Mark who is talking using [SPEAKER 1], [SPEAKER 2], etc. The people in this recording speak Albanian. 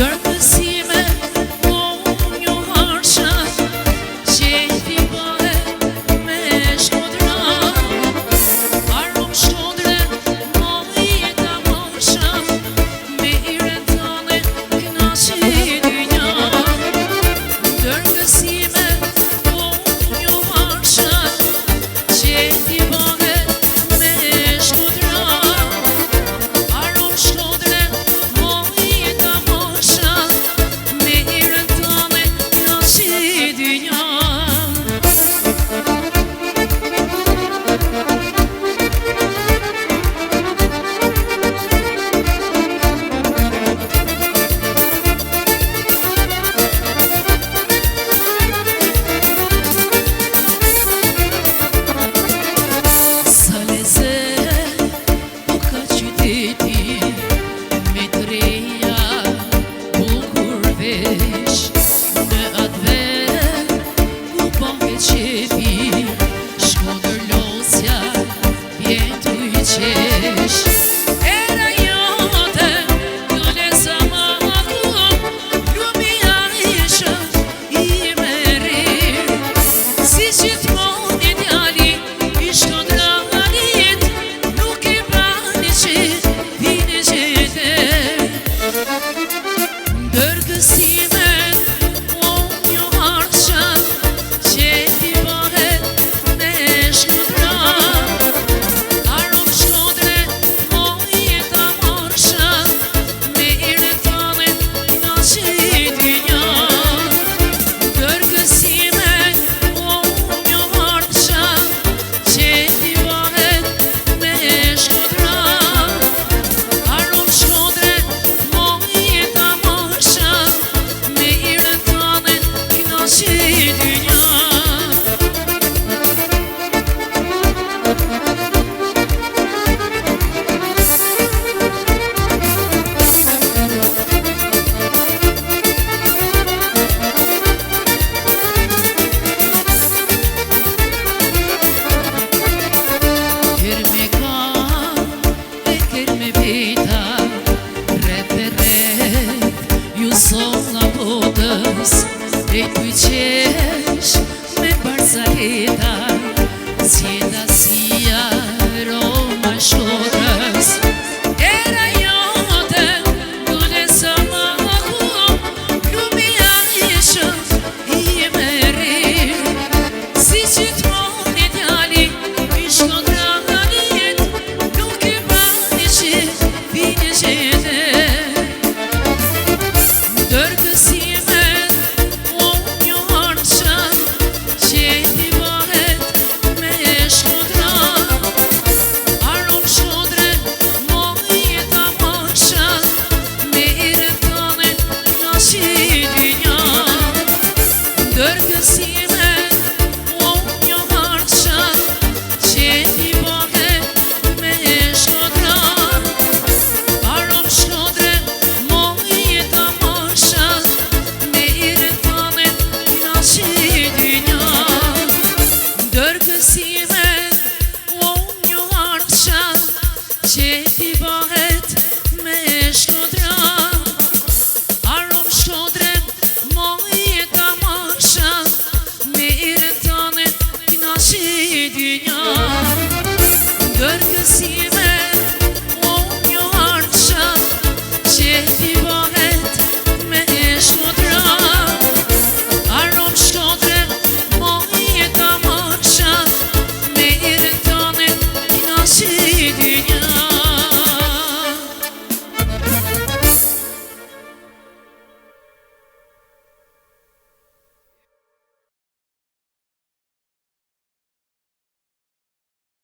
[SPEAKER 1] Dërgësime, një harsha, qeti bëhe me shkodra. Arom shkodre, mojita morsha, me irentane knaqi dynja. Dërgësime, një harsha, qeti bëhe me shkodra. Arom shkodre, mojita morsha, me irentane knaqi dynja. Sa lezet po ka qyteti, me treja bukur vesh. Në atë vet ku bëhe qefi, Shkodër losja vjen t'u i qesh. Era jote, t'ule sa ma akum, lumia isha i me rir. Si gjithmonë i djali i shkodrarit, nuk i bani që vini qete. Dërgësime, një harsha, qeti bëhe me shkodra. Arom shkodre, mojita morsha, me irentane knaqi dynja. Dërgësime, një harsha, qeti bëhe me shkodra. Arom shkodre, mojita morsha, me irentane knaqi dynja. Kerme ka e kerme veta, rreth e rreth ju solla botës, e t'u i qesh me barzahet.